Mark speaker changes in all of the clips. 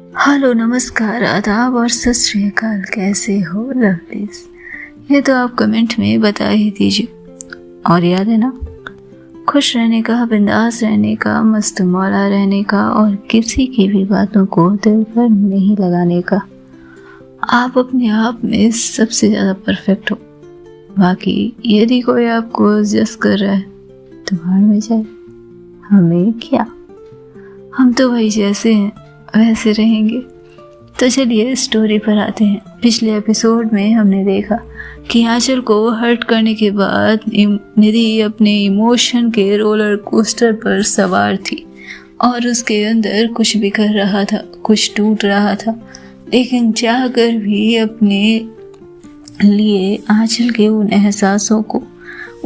Speaker 1: Hello, नमस्कार, आदाब और सत श्री अकाल। कैसे हो लवलीज? ये तो आप कमेंट में बता ही दीजिए। और याद है ना, खुश रहने का, बिंदास रहने का, मस्त मौला रहने का और किसी की भी बातों को दिल पर नहीं लगाने का। आप अपने आप में सबसे ज़्यादा परफेक्ट हो। बाकी यदि कोई आपको जज कर रहा है तो भाड़ में जाए, हमें क्या, हम तो भाई जैसे हैं वैसे रहेंगे। तो चलिए स्टोरी पर आते हैं। पिछले एपिसोड में हमने देखा कि आंचल को हर्ट करने के बाद निधि अपने इमोशन के रोलर कोस्टर पर सवार थी और उसके अंदर कुछ बिखर रहा था, कुछ टूट रहा था, लेकिन चाहकर भी अपने लिए आंचल के उन एहसासों को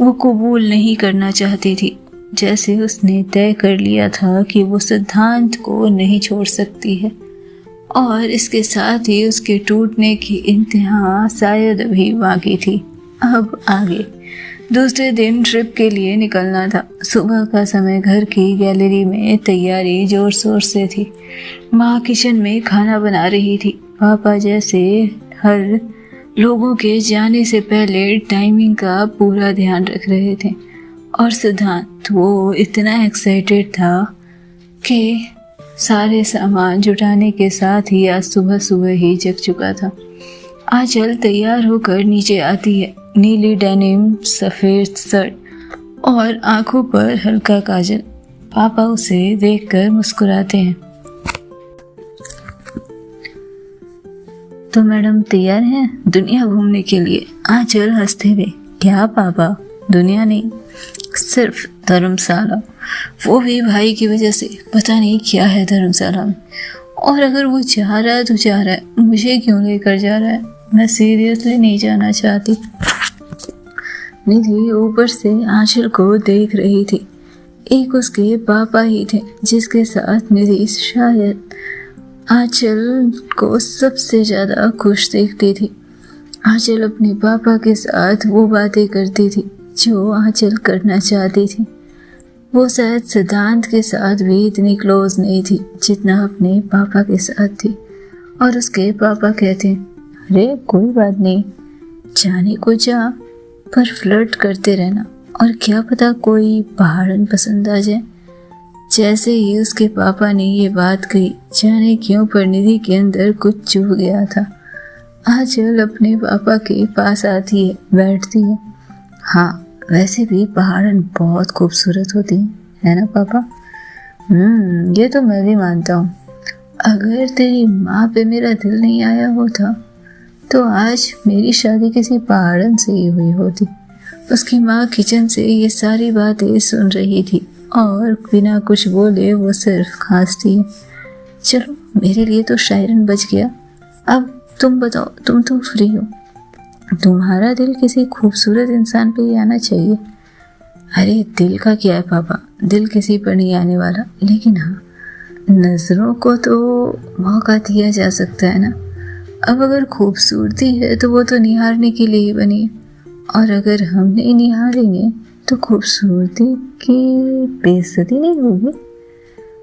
Speaker 1: वो कबूल नहीं करना चाहती थी। जैसे उसने तय कर लिया था कि वो सिद्धांत को नहीं छोड़ सकती है और इसके साथ ही उसके टूटने की इंतहा शायद अभी बाकी थी। अब आगे दूसरे दिन ट्रिप के लिए निकलना था। सुबह का समय, घर की गैलरी में तैयारी जोर शोर से थी। माँ किचन में खाना बना रही थी। पापा जैसे हर लोगों के जाने से पहले टाइमिंग का पूरा ध्यान रख रहे थे और सिद्धांत वो इतना एक्साइटेड था कि सारे सामान जुटाने के साथ ही आज सुबह सुबह ही जग चुका था। आंचल तैयार होकर नीचे आती है। नीली डेनिम, सफ़ेद शर्ट और आंखों पर हल्का काजल। पापा उसे देखकर मुस्कुराते हैं। तो मैडम तैयार हैं दुनिया घूमने के लिए? आंचल हंसते हुए, क्या पापा, दुनिया नहीं, सिर्फ धर्मशाला, वो भी भाई की वजह से। पता नहीं क्या है धर्मशाला में, और अगर वो जा रहा है तो जा रहा है, मुझे क्यों लेकर जा रहा है? मैं सीरियसली नहीं जाना चाहती। निधि ऊपर से आंचल को देख रही थी। एक उसके पापा ही थे जिसके साथ निधि शायद आंचल को सबसे ज़्यादा खुश देखती थी। आंचल अपने पापा के साथ वो बातें करती थी जो आंचल करना चाहती थी। वो शायद सिद्धांत के साथ भी इतनी क्लोज नहीं थी जितना अपने पापा के साथ थी। और उसके पापा कहते, अरे कोई बात नहीं, जाने को जा, पर फ्लर्ट करते रहना, और क्या पता कोई पहाड़न पसंद आ जाए। जैसे ही उसके पापा ने ये बात कही, जाने क्यों पर निधि के अंदर कुछ चुभ गया था। आंचल अपने पापा के पास आती है, बैठती है। हाँ, वैसे भी पहाड़न बहुत खूबसूरत होती है ना पापा? ये तो मैं भी मानता हूँ। अगर तेरी माँ पे मेरा दिल नहीं आया होता तो आज मेरी शादी किसी पहाड़न से ही हुई होती। उसकी माँ किचन से ये सारी बातें सुन रही थी और बिना कुछ बोले वो सिर्फ खांसती है। चलो, मेरे लिए तो शायरन बच गया। अब तुम बताओ, तुम तो फ्री हो, तुम्हारा दिल किसी खूबसूरत इंसान पे ही आना चाहिए। अरे दिल का क्या है पापा, दिल किसी पर नहीं आने वाला, लेकिन हाँ, नज़रों को तो मौका दिया जा सकता है ना। अब अगर खूबसूरती है तो वो तो निहारने के लिए ही बनी है, और अगर हम नहीं निहारेंगे तो खूबसूरती की बेइज्जती नहीं होगी।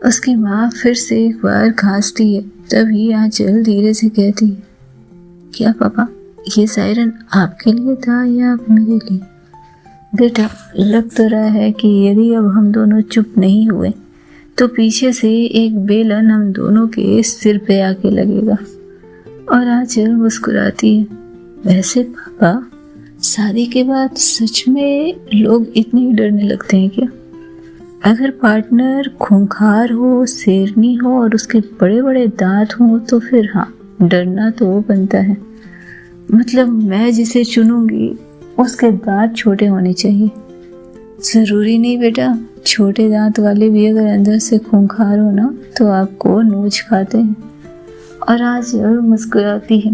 Speaker 1: उसकी माँ फिर से एक बार खांसती है। तभी आंचल धीरे से कहती है, क्या पापा, ये सायरन आपके लिए था या मेरे लिए? बेटा, लग तो रहा है कि यदि अब हम दोनों चुप नहीं हुए तो पीछे से एक बेलन हम दोनों के सिर पे आके लगेगा। और आंचल मुस्कुराती है। वैसे पापा, शादी के बाद सच में लोग इतने ही डरने लगते हैं क्या? अगर पार्टनर खूंखार हो, शेरनी हो और उसके बड़े बड़े दांत हों तो फिर हाँ, डरना तो बनता है। मतलब मैं जिसे चुनूंगी उसके दांत छोटे होने चाहिए। ज़रूरी नहीं बेटा, छोटे दांत वाले भी अगर अंदर से खूंखार हो ना तो आपको नोच खाते हैं। और आज मुस्कुराती है।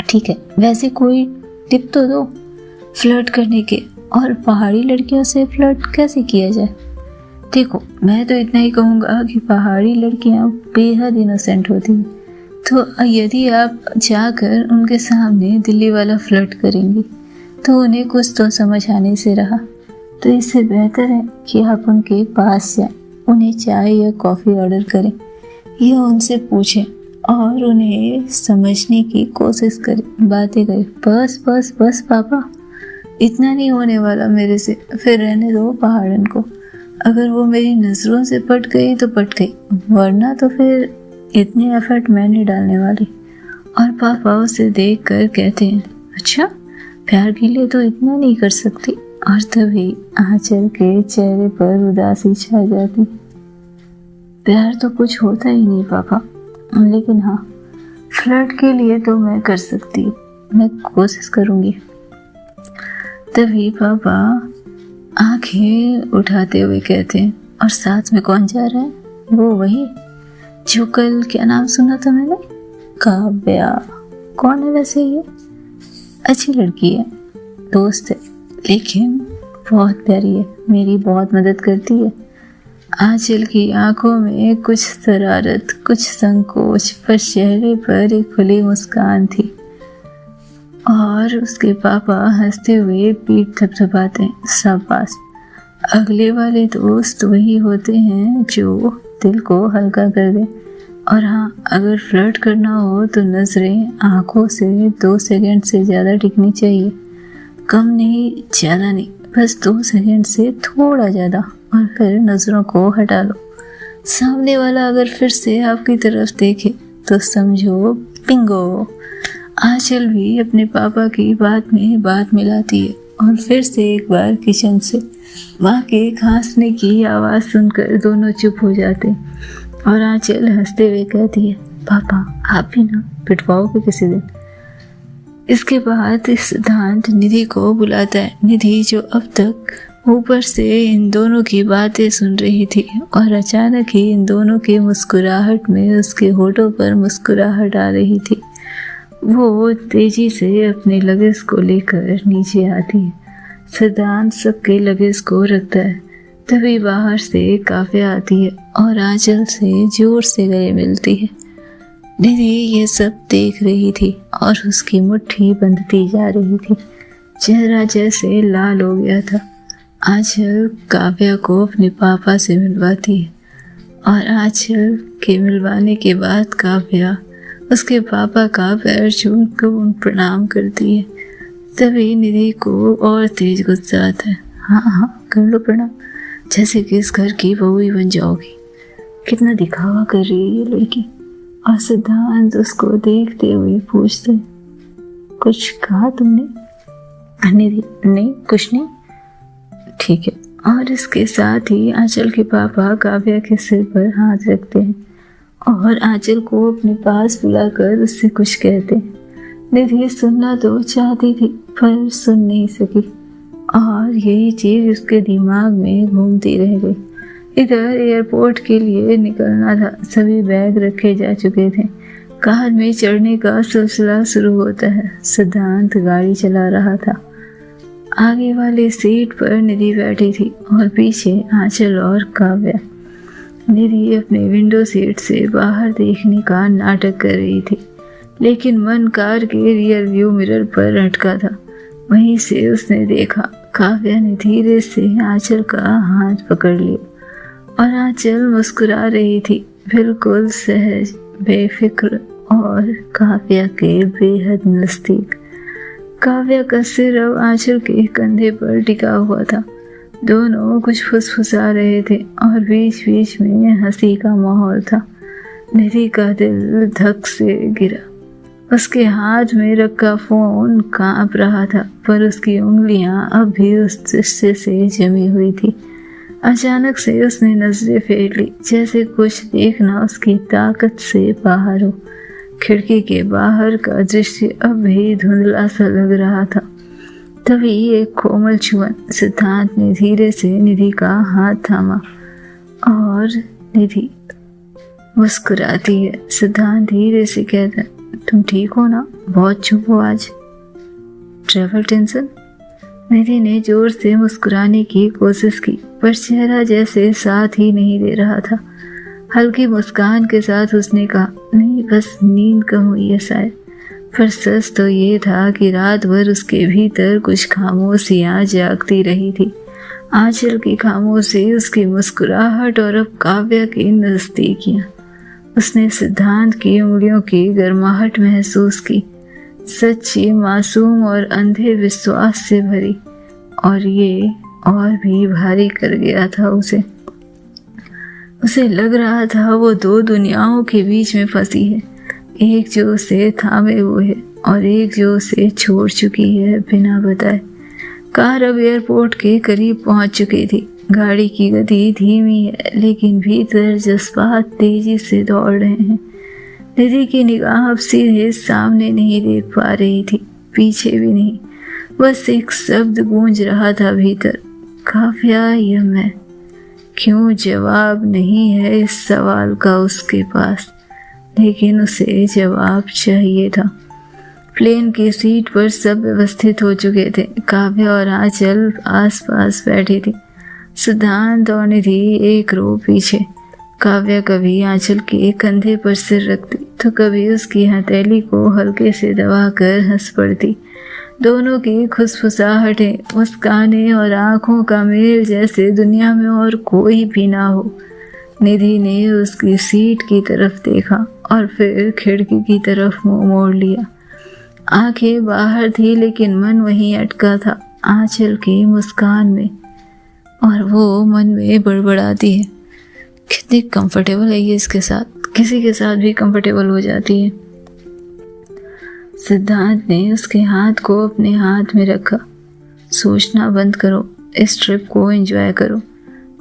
Speaker 1: ठीक है, वैसे कोई टिप तो दो फ्लर्ट करने के, और पहाड़ी लड़कियों से फ्लर्ट कैसे किया जाए? देखो, मैं तो इतना ही कहूँगा कि पहाड़ी लड़कियाँ बेहद इनोसेंट होती हैं। तो यदि आप जाकर उनके सामने दिल्ली वाला फ्लर्ट करेंगी तो उन्हें कुछ तो समझ आने से रहा। तो इससे बेहतर है कि आप उनके पास जाएं, उन्हें चाय या कॉफ़ी ऑर्डर करें या उनसे पूछें, और उन्हें समझने की कोशिश करे, बातें करे। बस बस बस पापा, इतना नहीं होने वाला मेरे से, फिर रहने दो पहाड़न को। अगर वो मेरी नज़रों से पट गई तो पट गई, वरना तो फिर इतने एफर्ट मैं नहीं डालने वाली। और पापा उसे देख कर कहते हैं, अच्छा प्यार के लिए तो इतना नहीं कर सकती। और तभी आंचल के चेहरे पर उदासी छा जाती। प्यार तो कुछ होता ही नहीं पापा, लेकिन हाँ, फ्लर्ट के लिए तो मैं कर सकती हूँ, मैं कोशिश करूँगी। तभी पापा आंखें उठाते हुए कहते हैं, और साथ में कौन जा रहा है? वो वही जो कल क्या नाम सुना था मैंने, काव्या। कौन है वैसे ये? अच्छी लड़की है, दोस्त है, लेकिन बहुत प्यारी है, मेरी बहुत मदद करती है। आंचल की आंखों में कुछ शरारत, कुछ संकोच, पर चेहरे पर एक खुली मुस्कान थी। और उसके पापा हंसते हुए पीठ थपथपाते हैं, शाबाश। अगले वाले दोस्त वही होते हैं जो दिल को हल्का कर दे। और हाँ, अगर फ्लर्ट करना हो तो नज़रें आंखों से 2 सेकंड से ज़्यादा टिकनी चाहिए। कम नहीं, ज़्यादा नहीं, बस 2 सेकंड से थोड़ा ज़्यादा, और फिर नज़रों को हटा लो। सामने वाला अगर फिर से आपकी तरफ देखे तो समझो बिंगो। आंचल भी अपने पापा की बात में बात मिलाती है, और फिर से एक बार किचन से माँ के खांसने की आवाज़ सुनकर दोनों चुप हो जाते। और आंचल हंसते हुए कहती है, पापा आप भी ना पिटवाओगे किसी दिन। इसके बाद सिद्धांत निधि को बुलाता है। निधि जो अब तक ऊपर से इन दोनों की बातें सुन रही थी, और अचानक ही इन दोनों की मुस्कुराहट में उसके होठों पर मुस्कुराहट आ रही थी। वो तेजी से अपने लगेज को लेकर नीचे आती है। सिद्धांत सबके लगेज को रखता है। तभी बाहर से काव्या आती है और आंचल से जोर से गले मिलती है। निधि ये सब देख रही थी और उसकी मुट्ठी बंधती जा रही थी। चेहरा जैसे लाल हो गया था। आंचल काव्या को अपने पापा से मिलवाती है, और आंचल के मिलवाने के बाद काव्या उसके पापा का पैर छूकर प्रणाम करती है। तभी निधि को और तेज गुस्सा आता है। हाँ हाँ कर लो प्रणाम, जैसे कि इस घर की बहू ही बन जाओगी। कितना दिखावा कर रही है ये लड़की। और सिद्धांत उसको देखते हुए पूछते, कुछ कहा तुमने? निधि, नहीं कुछ नहीं। ठीक है। और इसके साथ ही आंचल के पापा काव्या के सिर पर हाथ रखते हैं और आंचल को अपने पास बुलाकर उससे कुछ कहते हैं। निधि सुनना तो चाहती थी पर सुन नहीं सकी, और यही चीज़ उसके दिमाग में घूमती रह गई। इधर एयरपोर्ट के लिए निकलना था। सभी बैग रखे जा चुके थे। कार में चढ़ने का सिलसिला शुरू होता है। सिद्धांत गाड़ी चला रहा था। आगे वाली सीट पर निधि बैठी थी और पीछे आंचल और काव्या। निधि अपने विंडो सीट से बाहर देखने का नाटक कर रही थी, लेकिन मन कार के रियर व्यू मिरर पर अटका था। वहीं से उसने देखा काव्या ने धीरे से आंचल का हाथ पकड़ लिया और आंचल मुस्कुरा रही थी, बिल्कुल सहज, बेफिक्र और काव्या के बेहद नज़दीक। काव्या का सिर अब आंचल के कंधे पर टिका हुआ था। दोनों कुछ फुसफुसा रहे थे और बीच बीच में हंसी का माहौल था। निधि का दिल धक से गिरा। उसके हाथ में रखा फोन कांप रहा था, पर उसकी उंगलियां अब भी उस रिश्ते से जमी हुई थी। अचानक से उसने नजरें फेर ली, जैसे कुछ देखना उसकी ताकत से बाहर हो। खिड़की के बाहर का दृश्य अब भी धुंधला सा लग रहा था। तभी एक कोमल छुअन। सिद्धांत ने धीरे से निधि का हाथ थामा और निधि मुस्कुराती है। सिद्धांत धीरे से कहता, तुम ठीक हो ना? बहुत चुप हो आज। Travel tension? निधि ने जोर से मुस्कुराने की कोशिश की, पर चेहरा जैसे साथ ही नहीं दे रहा था। हल्की मुस्कान के साथ उसने कहा, नहीं बस नींद कम हुई है शायद। पर सच तो ये था कि रात भर उसके भीतर कुछ खामोशियाँ जागती रही थी। आंचल की खामोशी, उसकी मुस्कुराहट और अब काव्या की नज़दीकियाँ। उसने सिद्धांत की उंगलियों की गर्माहट महसूस की, सच्ची, मासूम और अंधे विश्वास से भरी, और ये और भी भारी कर गया था उसे। उसे लग रहा था वो दो दुनियाओं के बीच में फंसी है, एक जो उसे थामे हुए है और एक जो उसे छोड़ चुकी है बिना बताए। कार अब एयरपोर्ट के करीब पहुंच चुकी थी। गाड़ी की गति धीमी है, लेकिन भीतर जज्बात तेजी से दौड़ रहे हैं। निधि की निगाह अब सीधे सामने नहीं देख पा रही थी, पीछे भी नहीं। बस एक शब्द गूंज रहा था भीतर, काव्या या मैं। क्यों जवाब नहीं है इस सवाल का उसके पास, लेकिन उसे जवाब चाहिए था। प्लेन की सीट पर सब व्यवस्थित हो चुके थे। काव्या और आंचल आसपास बैठी थी, सिद्धांत और निधि एक रो पीछे। काव्या कभी आंचल के कंधे पर सिर रखती तो कभी उसकी हथेली को हल्के से दबाकर हंस पड़ती। दोनों की खुसफुसाहटें, मुस्कानें और आंखों का मेल जैसे दुनिया में और कोई भी ना हो। निधि ने उसकी सीट की तरफ देखा और फिर खिड़की की तरफ मुंह मोड़ लिया। आंखें बाहर थी, लेकिन मन वहीं अटका था, आंचल की मुस्कान में। और वो मन में बड़बड़ाती है, कितनी कंफर्टेबल है ये इसके साथ, किसी के साथ भी कंफर्टेबल हो जाती है। सिद्धांत ने उसके हाथ को अपने हाथ में रखा। सोचना बंद करो, इस ट्रिप को एंजॉय करो।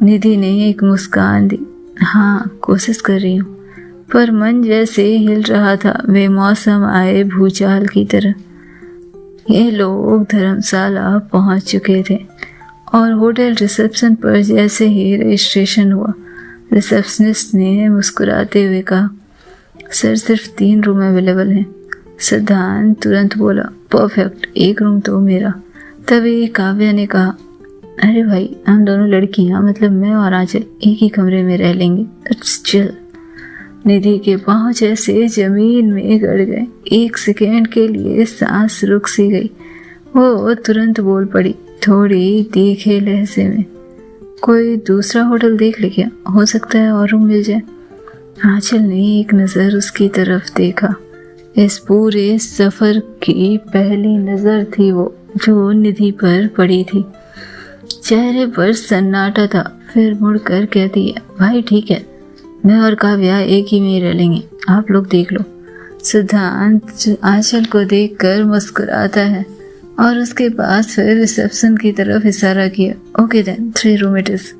Speaker 1: निधि ने एक मुस्कान दी। हाँ, कोशिश कर रही हूँ। पर मन जैसे हिल रहा था, बेमौसम आए भूचाल की तरह। ये लोग धर्मशाला पहुंच चुके थे और होटल रिसेप्शन पर जैसे ही रजिस्ट्रेशन हुआ, रिसेप्शनिस्ट ने मुस्कुराते हुए कहा, सर सिर्फ 3 रूम अवेलेबल हैं। सिद्धांत तुरंत बोला, परफेक्ट, 1 रूम तो मेरा। तभी काव्या ने कहा, अरे भाई, हम दोनों लड़कियां, मतलब मैं और आंचल, एक ही कमरे में रह लेंगे, इट्स चिल। निधि के पांव जैसे जमीन में गड़ गए। 1 सेकेंड के लिए सांस रुक सी गई। वो तुरंत बोल पड़ी, थोड़ी तीखे लहजे में, कोई दूसरा होटल देख ले क्या, हो सकता है और रूम मिल जाए। आंचल ने एक नज़र उसकी तरफ देखा। इस पूरे सफ़र की पहली नज़र थी वो जो निधि पर पड़ी थी। चेहरे पर सन्नाटा था। फिर मुड़कर कहती है, भाई ठीक है, मैं और काव्या एक ही में रह लेंगे, आप लोग देख लो। सिद्धांत आंचल को देखकर मुस्कुराता है और उसके पास फिर रिसेप्शन की तरफ इशारा किया, okay then, 3 room it is.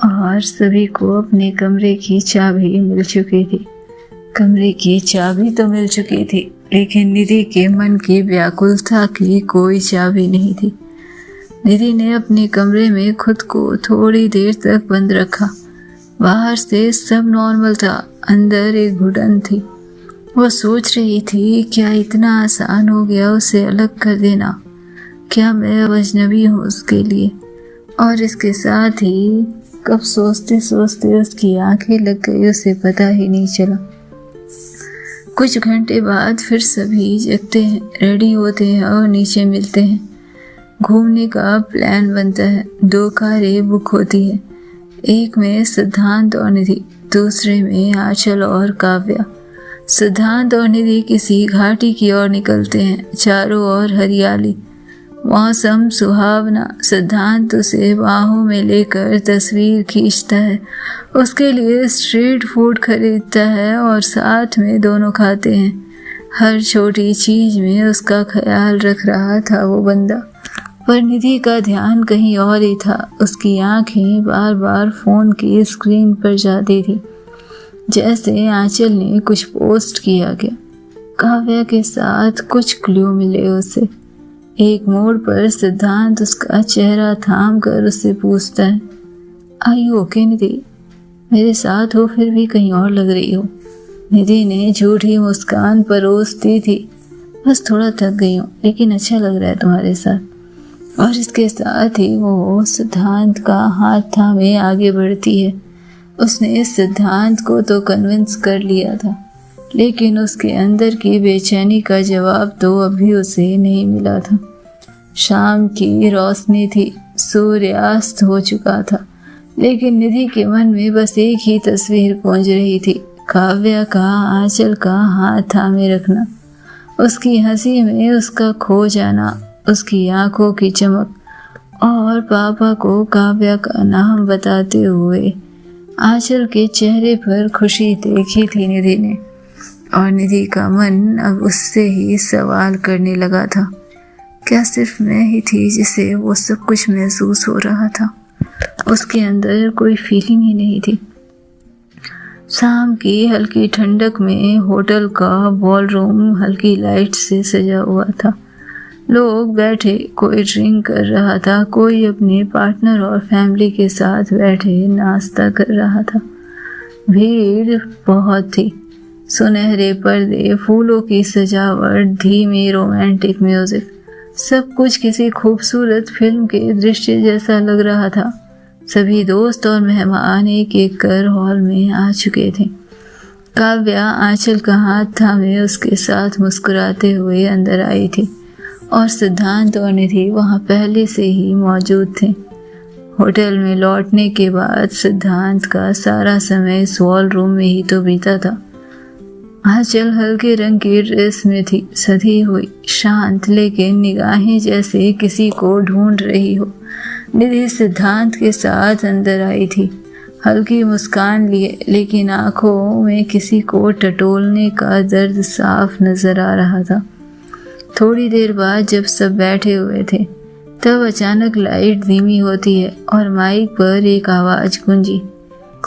Speaker 1: और सभी को अपने कमरे की चाबी मिल चुकी थी। कमरे की चाबी तो मिल चुकी थी, लेकिन निधि के मन की व्याकुलता की कोई चाबी नहीं थी। निधि ने अपने कमरे में खुद को थोड़ी देर तक बंद रखा। बाहर से सब नॉर्मल था, अंदर एक घुटन थी। वो सोच रही थी, क्या इतना आसान हो गया उसे अलग कर देना? क्या मैं अब अजनबी हूँ उसके लिए? और इसके साथ ही कब सोचते सोचते उसकी आंखें लग गई, उसे पता ही नहीं चला। कुछ घंटे बाद फिर सभी जगते हैं, रेडी होते हैं और नीचे मिलते हैं। घूमने का प्लान बनता है। 2 कारें बुक होती है, एक में सिद्धांत और निधि, दूसरे में आंचल और काव्या। सिद्धांत और निधि किसी घाटी की ओर निकलते हैं। चारों ओर हरियाली, मौसम सुहावना। सिद्धांत उसे बाहों में लेकर तस्वीर खींचता है, उसके लिए स्ट्रीट फूड खरीदता है और साथ में दोनों खाते हैं। हर छोटी चीज में उसका ख्याल रख रहा था वो बंदा। पर निधि का ध्यान कहीं और ही था। उसकी आंखें बार बार फोन की स्क्रीन पर जाती थी, जैसे आंचल ने कुछ पोस्ट किया गया। काव्या के साथ कुछ क्लू मिले उसे। एक मोड़ पर सिद्धांत उसका चेहरा थाम कर उससे पूछता है, आई यू ओके निधि? मेरे साथ हो फिर भी कहीं और लग रही हो। निधि ने झूठी मुस्कान परोसती थी, बस थोड़ा थक गई हूँ, लेकिन अच्छा लग रहा है तुम्हारे साथ। और इसके साथ ही वो सिद्धांत का हाथ थामे आगे बढ़ती है। उसने सिद्धांत को तो कन्विंस कर लिया था, लेकिन उसके अंदर की बेचैनी का जवाब तो अभी उसे नहीं मिला था। शाम की रोशनी थी, सूर्यास्त हो चुका था, लेकिन निधि के मन में बस एक ही तस्वीर गूंज रही थी, काव्या का आंचल का हाथ थामे रखना, उसकी हंसी में उसका खो जाना, उसकी आंखों की चमक और पापा को काव्या का नाम बताते हुए आंचल के चेहरे पर खुशी देखी थी निधि ने। और निधि का मन अब उससे ही सवाल करने लगा था, क्या सिर्फ मैं ही थी जिसे वो सब कुछ महसूस हो रहा था? उसके अंदर कोई फीलिंग ही नहीं थी। शाम की हल्की ठंडक में होटल का बॉलरूम हल्की लाइट से सजा हुआ था। लोग बैठे, कोई ड्रिंक कर रहा था, कोई अपने पार्टनर और फैमिली के साथ बैठे नाश्ता कर रहा था। भीड़ बहुत थी। सुनहरे पर्दे, फूलों की सजावट, धीमी रोमांटिक म्यूजिक, सब कुछ किसी खूबसूरत फिल्म के दृश्य जैसा लग रहा था। सभी दोस्त और मेहमान एक एक कर हॉल में आ चुके थे। काव्या आंचल का हाथ थामे उसके साथ मुस्कुराते हुए अंदर आई थी और सिद्धांत और निधि वहाँ पहले से ही मौजूद थे। होटल में लौटने के बाद सिद्धांत का सारा समय इस वॉल रूम में ही तो बीता था। आंचल हल्के रंग की ड्रेस में थी, सधी हुई, शांत, लेकिन निगाहें जैसे किसी को ढूंढ रही हो। निधि सिद्धांत के साथ अंदर आई थी, हल्की मुस्कान लिए, लेकिन आंखों में किसी को टटोलने का दर्द साफ नजर आ रहा था। थोड़ी देर बाद जब सब बैठे हुए थे, तब अचानक लाइट धीमी होती है और माइक पर एक आवाज गूंजी,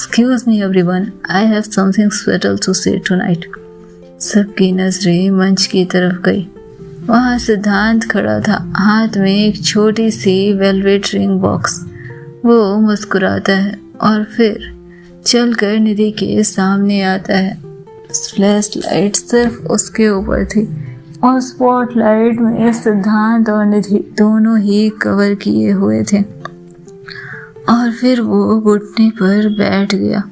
Speaker 1: "Excuse me everyone, I have something special to say tonight." सबकी नजरें मंच की तरफ गई। वहाँ सिद्धांत खड़ा था, हाथ में एक छोटी सी वेलवेट रिंग बॉक्स। वो मुस्कुराता है और फिर चलकर निधि के सामने आता है। फ्लैश लाइट सिर्फ उसके ऊपर थी और स्पॉटलाइट में सिद्धांत और निधि दोनों ही कवर किए हुए थे। और फिर वो घुटने पर बैठ गया।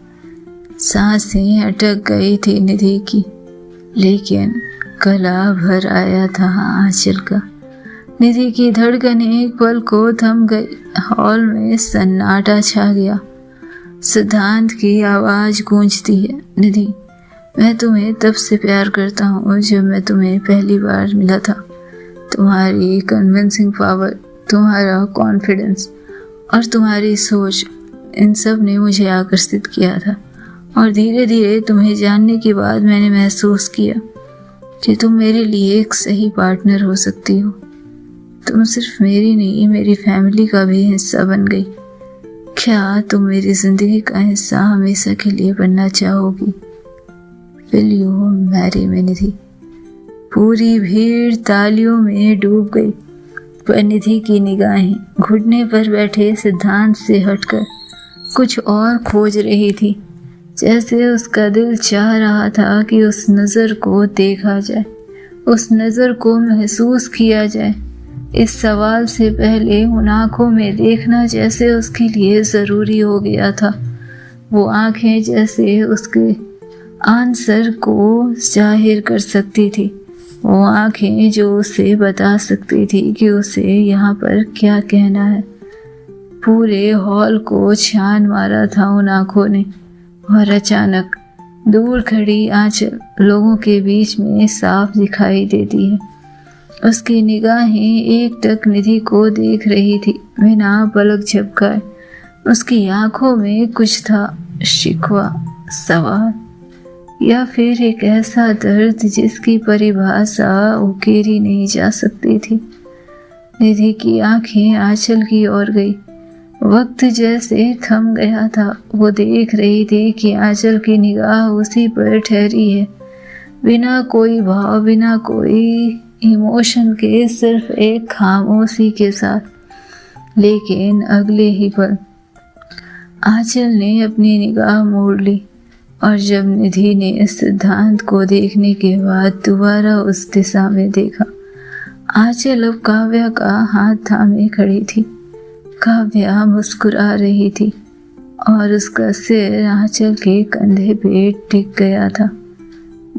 Speaker 1: सांसें अटक गई थी निधि की, लेकिन गला भर आया था आंचल का। निधि की धड़कन एक पल को थम गई। हॉल में सन्नाटा छा गया। सिद्धांत की आवाज गूंजती है, "निधि, मैं तुम्हें तब से प्यार करता हूँ जब मैं तुम्हें पहली बार मिला था। तुम्हारी कन्विंसिंग पावर, तुम्हारा कॉन्फिडेंस और तुम्हारी सोच, इन सब ने मुझे आकर्षित किया था। और धीरे धीरे तुम्हें जानने के बाद मैंने महसूस किया कि तुम मेरे लिए एक सही पार्टनर हो सकती हो। तुम सिर्फ मेरी नहीं, मेरी फैमिली का भी हिस्सा बन गई। क्या तुम मेरी जिंदगी का हिस्सा हमेशा के लिए बनना चाहोगी? विल यू मैरी मी निधि?" पूरी भीड़ तालियों में डूब गई, पर निधि की निगाहें घुटने पर बैठे सिद्धांत से हटकर कुछ और खोज रही थी। जैसे उसका दिल चाह रहा था कि उस नज़र को देखा जाए, उस नज़र को महसूस किया जाए। इस सवाल से पहले उन आँखों में देखना जैसे उसके लिए ज़रूरी हो गया था। वो आँखें जैसे उसके आंसर को जाहिर कर सकती थी। वो आँखें जो उसे बता सकती थी कि उसे यहाँ पर क्या कहना है। पूरे हॉल को छान मारा था उन आँखों ने। और अचानक दूर खड़ी आंचल लोगों के बीच में साफ दिखाई देती है। उसकी निगाहें एकटक निधि को देख रही थी, बिना पलक झपकाए। उसकी आंखों में कुछ था, शिकवा, सवाल या फिर एक ऐसा दर्द जिसकी परिभाषा उकेरी नहीं जा सकती थी। निधि की आंखें आंचल की ओर गई। वक्त जैसे थम गया था। वो देख रही थी कि आंचल की निगाह उसी पर ठहरी है, बिना कोई भाव, बिना कोई इमोशन के, सिर्फ एक खामोशी के साथ। लेकिन अगले ही पल आंचल ने अपनी निगाह मोड़ ली और जब निधि ने सिद्धांत को देखने के बाद दोबारा उस दिशा में देखा, आंचल अब काव्या का हाथ थामे खड़ी थी। काव्या मुस्कुरा रही थी और उसका सिर आंचल के कंधे पे टिक गया था।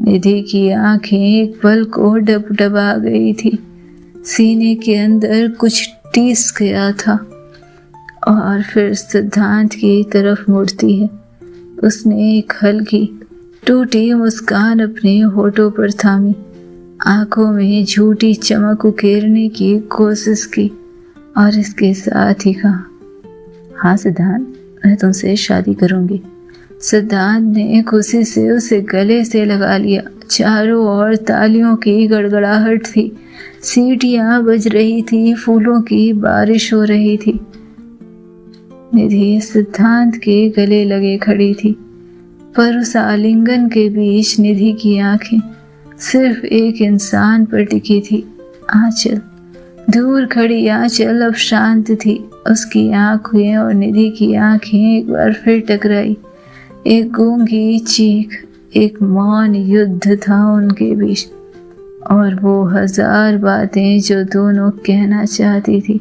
Speaker 1: निधि की आंखें एक पल को डबडबा गई थी। सीने के अंदर कुछ टीस गया था और फिर सिद्धांत की तरफ मुड़ती है। उसने एक हल्की टूटी मुस्कान अपने होठों पर थामी, आंखों में झूठी चमक उकेरने की कोशिश की और इसके साथ ही कहा, हाँ सिद्धांत, मैं तुमसे शादी करूंगी। सिद्धांत ने खुशी से उसे गले से लगा लिया। चारों ओर तालियों की गड़गड़ाहट थी, सीटियां बज रही थी, फूलों की बारिश हो रही थी। निधि सिद्धांत के गले लगे खड़ी थी, पर उस आलिंगन के बीच निधि की आंखें सिर्फ एक इंसान पर टिकी थी, आंचल। दूर खड़ी आंचल अब शांत थी। उसकी आंखें और निधि की आंखें एक बार फिर टकराई। एक गूंगी चीख, एक मौन युद्ध था उनके बीच, और वो हजार बातें जो दोनों कहना चाहती थी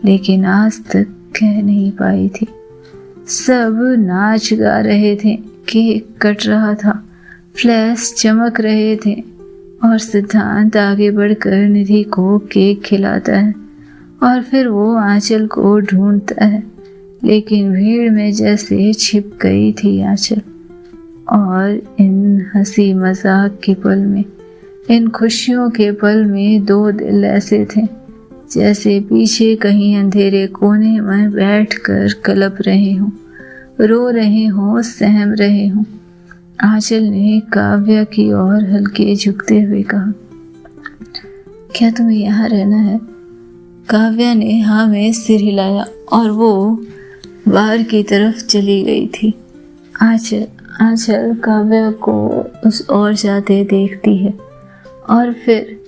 Speaker 1: लेकिन आज तक कह नहीं पाई थी। सब नाच गा रहे थे, केक कट रहा था, फ्लैश चमक रहे थे और सिद्धांत आगे बढ़कर निधि को केक खिलाता है और फिर वो आंचल को ढूंढता है, लेकिन भीड़ में जैसे छिप गई थी आंचल। और इन हंसी मजाक के पल में, इन खुशियों के पल में दो दिल ऐसे थे जैसे पीछे कहीं अंधेरे कोने में बैठकर कलप रहे हों, रो रहे हों, सहम रहे हों। आंचल ने काव्या की ओर हल्के झुकते हुए कहा, क्या तुम्हें यहाँ रहना है? काव्या ने हाँ में सिर हिलाया और वो बाहर की तरफ चली गई थी। आंचल काव्या को उस ओर जाते देखती है और फिर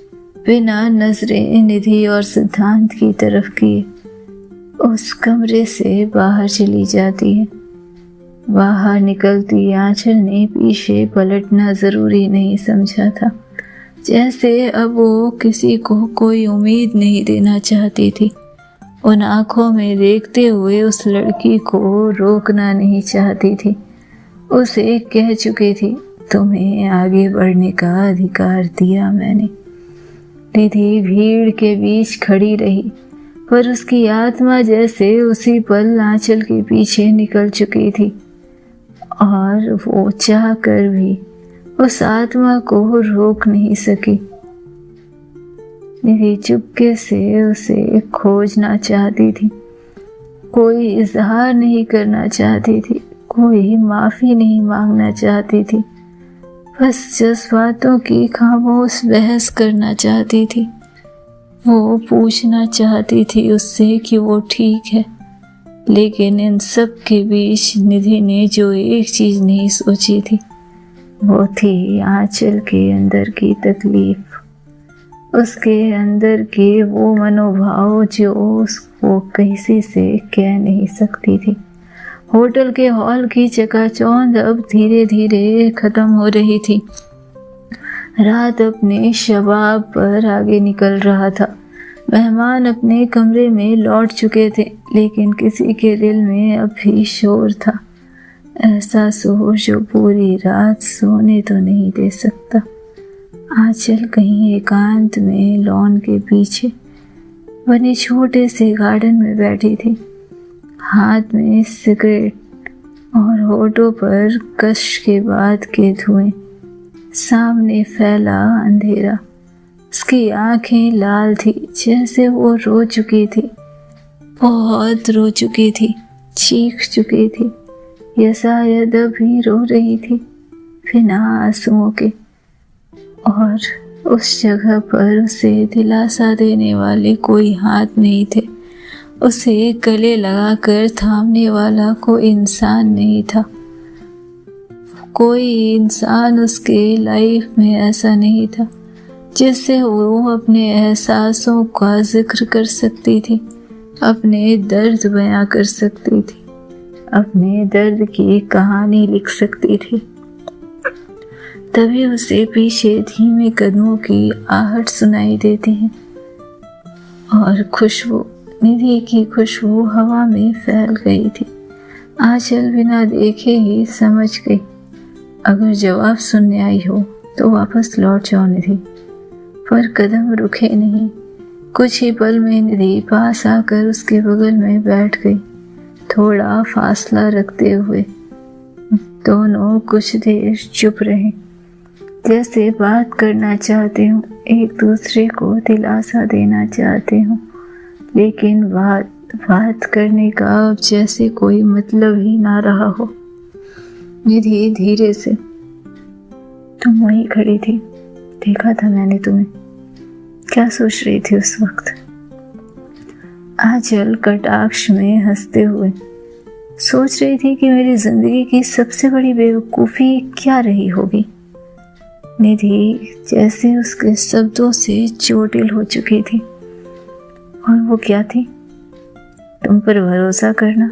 Speaker 1: बिना नजरें निधि और सिद्धांत की तरफ किए उस कमरे से बाहर चली जाती है। बाहर निकलती आंचल ने पीछे पलटना जरूरी नहीं समझा था, जैसे अब वो किसी को कोई उम्मीद नहीं देना चाहती थी। उन आंखों में देखते हुए उस लड़की को रोकना नहीं चाहती थी। उसे कह चुकी थी, तुम्हें आगे बढ़ने का अधिकार दिया मैंने। निधि भीड़ के बीच खड़ी रही, पर उसकी आत्मा जैसे उसी पल आंचल के पीछे निकल चुकी थी और वो चाह कर भी उस आत्मा को रोक नहीं सकी। निधि चुपके से उसे खोजना चाहती थी, कोई इजहार नहीं करना चाहती थी, कोई माफी नहीं मांगना चाहती थी, बस जज्बातों की खामोश बहस करना चाहती थी। वो पूछना चाहती थी उससे कि वो ठीक है, लेकिन इन सब के बीच निधि ने जो एक चीज नहीं सोची थी वो थी आंचल के अंदर की तकलीफ, उसके अंदर के वो मनोभाव जो उसको किसी से कह नहीं सकती थी। होटल के हॉल की चकाचौंध अब धीरे धीरे खत्म हो रही थी। रात अपने शबाब पर आगे निकल रहा था। मेहमान अपने कमरे में लौट चुके थे, लेकिन किसी के दिल में अब भी शोर था, ऐसा शोर जो पूरी रात सोने तो नहीं दे सकता। आंचल कहीं एकांत में लॉन के पीछे बने छोटे से गार्डन में बैठी थी, हाथ में सिगरेट और होठों पर कश के बाद के धुएं। सामने फैला अंधेरा, उसकी आंखें लाल थी जैसे वो रो चुकी थी, बहुत रो चुकी थी, चीख चुकी थी, या शायद अभी रो रही थी बिना आंसुओं के। और उस जगह पर उसे दिलासा देने वाले कोई हाथ नहीं थे, उसे गले लगाकर थामने वाला कोई इंसान नहीं था। कोई इंसान उसके लाइफ में ऐसा नहीं था जिससे वो अपने एहसासों का जिक्र कर सकती थी, अपने दर्द बयां कर सकती थी, अपने दर्द की कहानी लिख सकती थी। तभी उसे पीछे धीमे कदमों की आहट सुनाई देती है और खुशबू, निधि की खुशबू हवा में फैल गई थी। आंचल बिना देखे ही समझ गई, अगर जवाब सुनने आई हो तो वापस लौट जाओ निधि। पर कदम रुके नहीं। कुछ ही पल में निधि पास आकर उसके बगल में बैठ गई, थोड़ा फासला रखते हुए। दोनों कुछ देर चुप रहे, जैसे बात करना चाहते हो, एक दूसरे को दिलासा देना चाहते हो, लेकिन बात करने का अब जैसे कोई मतलब ही ना रहा हो। निधि धीरे से, तुम वहीं खड़ी थी, देखा था मैंने तुम्हें, क्या सोच रही थी उस वक्त? आंचल कटाक्ष में हंसते हुए, सोच रही थी कि मेरी जिंदगी की सबसे बड़ी बेवकूफ़ी क्या रही होगी। निधि जैसे उसके शब्दों से चोटिल हो चुकी थी। और वो क्या थी? तुम पर भरोसा करना।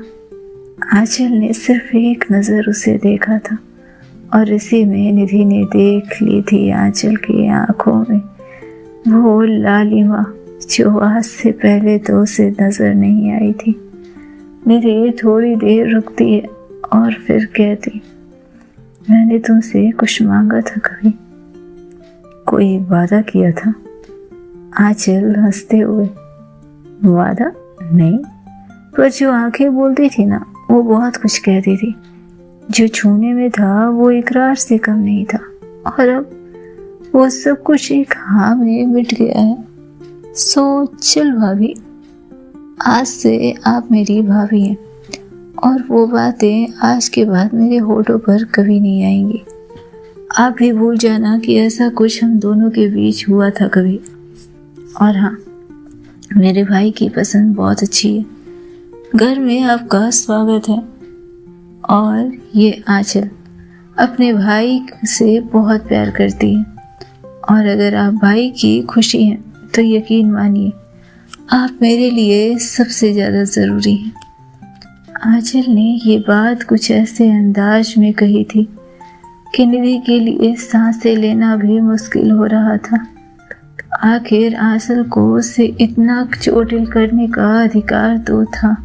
Speaker 1: आंचल ने सिर्फ एक नज़र उसे देखा था और इसी में निधि ने देख ली थी आंचल की आंखों में वो लालिमा जो आज से पहले तो उसे नजर नहीं आई थी। निधि थोड़ी देर रुकती है और फिर कहती, मैंने तुमसे कुछ मांगा था कभी? कोई वादा किया था? आंचल हंसते हुए, वादा नहीं, पर जो आंखें बोलती थी ना वो बहुत कुछ कहती थी। जो छूने में था वो इकरार से कम नहीं था, और अब वो सब कुछ एक हाँ में मिट गया है। सो चल भाभी, आज से आप मेरी भाभी हैं और वो बातें आज के बाद मेरे होठों पर कभी नहीं आएंगी। आप भी भूल जाना कि ऐसा कुछ हम दोनों के बीच हुआ था कभी। और हाँ, मेरे भाई की पसंद बहुत अच्छी है, घर में आपका स्वागत है। और ये आंचल अपने भाई से बहुत प्यार करती है, और अगर आप भाई की खुशी हैं तो यकीन मानिए आप मेरे लिए सबसे ज़्यादा ज़रूरी हैं। आंचल ने ये बात कुछ ऐसे अंदाज में कही थी कि निधि के लिए सांसें लेना भी मुश्किल हो रहा था। आखिर आंचल को उसे इतना चोटिल करने का अधिकार तो था।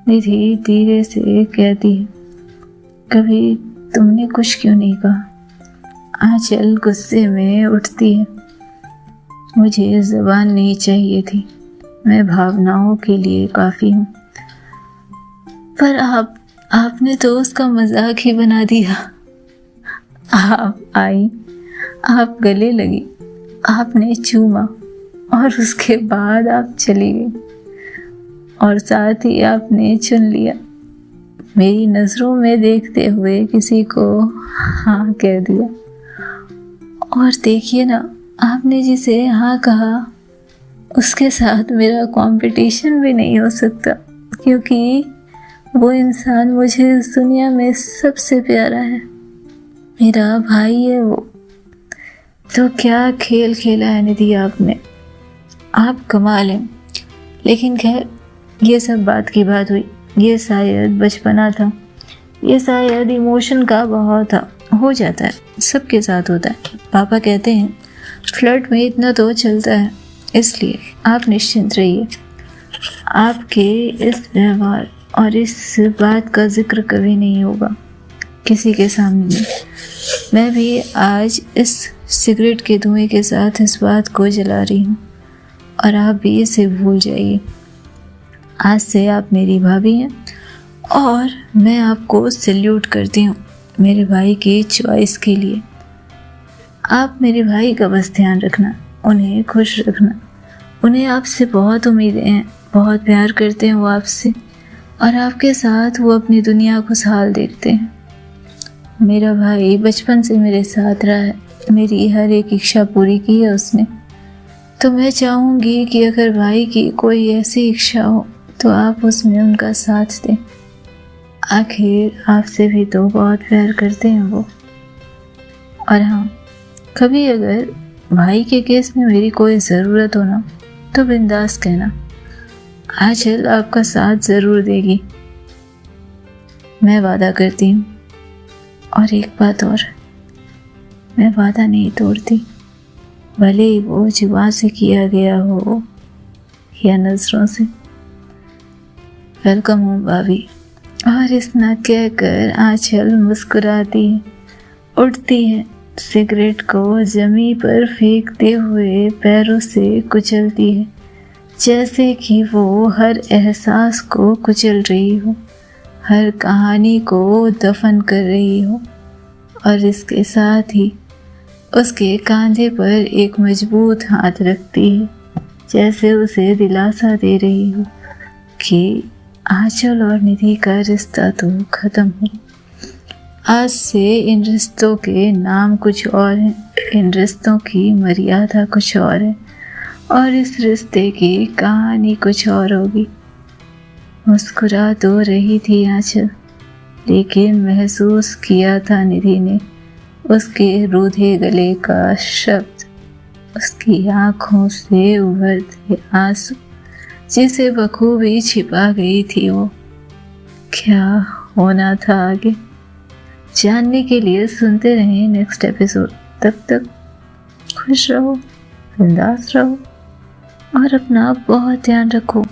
Speaker 1: निधि धीरे से कहती है, कभी तुमने कुछ क्यों नहीं कहा? आंचल गुस्से में उठती है, मुझे ज़बान नहीं चाहिए थी, मैं भावनाओं के लिए काफ़ी हूँ। पर आपने तो उसका मजाक ही बना दिया। आप आई, आप गले लगी, आपने चूमा और उसके बाद आप चली गई, और साथ ही आपने चुन लिया। मेरी नज़रों में देखते हुए किसी को हाँ कह दिया। और देखिए ना, आपने जिसे हाँ कहा उसके साथ मेरा कंपटीशन भी नहीं हो सकता, क्योंकि वो इंसान मुझे इस दुनिया में सबसे प्यारा है, मेरा भाई है वो। तो क्या खेल खेला है निधि आपने, आप कमाल हैं। लेकिन खैर, ये सब बात की बात हुई, ये शायद बचपना था, ये शायद इमोशन का बहाव था, हो जाता है, सबके साथ होता है। पापा कहते हैं फ्लर्ट में इतना तो चलता है, इसलिए आप निश्चिंत रहिए, आपके इस व्यवहार और इस बात का जिक्र कभी नहीं होगा किसी के सामने। मैं भी आज इस सिगरेट के धुएं के साथ इस बात को जला रही हूँ, और आप भी इसे भूल जाइए। आज से आप मेरी भाभी हैं और मैं आपको सैल्यूट करती हूँ मेरे भाई की चॉइस के लिए। आप मेरे भाई का बस ध्यान रखना, उन्हें खुश रखना। उन्हें आपसे बहुत उम्मीदें हैं, बहुत प्यार करते हैं वो आपसे, और आपके साथ वो अपनी दुनिया खुशहाल देखते हैं। मेरा भाई बचपन से मेरे साथ रहा है, मेरी हर एक इच्छा पूरी की है उसने। तो मैं चाहूँगी कि अगर भाई की कोई ऐसी इच्छा हो तो आप उसमें उनका साथ दें। आखिर आपसे भी तो बहुत प्यार करते हैं वो। और हाँ, कभी अगर भाई के केस में मेरी कोई ज़रूरत हो ना तो बिंदास कहना, आंचल आपका साथ ज़रूर देगी, मैं वादा करती हूँ। और एक बात और, मैं वादा नहीं तोड़ती, भले ही वो जुबान से किया गया हो या नज़रों से। वेलकम होम भाभी। और इतना कहकर आंचल मुस्कुराती है, उठती है, सिगरेट को जमीन पर फेंकते हुए पैरों से कुचलती है, जैसे कि वो हर एहसास को कुचल रही हो, हर कहानी को दफन कर रही हो और इसके साथ ही उसके कंधे पर एक मजबूत हाथ रखती है, जैसे उसे दिलासा दे रही हो कि आंचल और निधि का रिश्ता तो खत्म हो। आज से इन रिश्तों के नाम कुछ और हैं, इन रिश्तों की मर्यादा कुछ और है और इस रिश्ते की कहानी कुछ और होगी। मुस्कुरा तो रही थी आंचल, लेकिन महसूस किया था निधि ने उसके रूधे गले का शब्द, उसकी आंखों से उभरते आंसू जिसे बखूबी छिपा गई थी वो। क्या होना था आगे जानने के लिए सुनते रहें नेक्स्ट एपिसोड। तब तक खुश रहो, बिंदास रहो और अपना बहुत ध्यान रखो।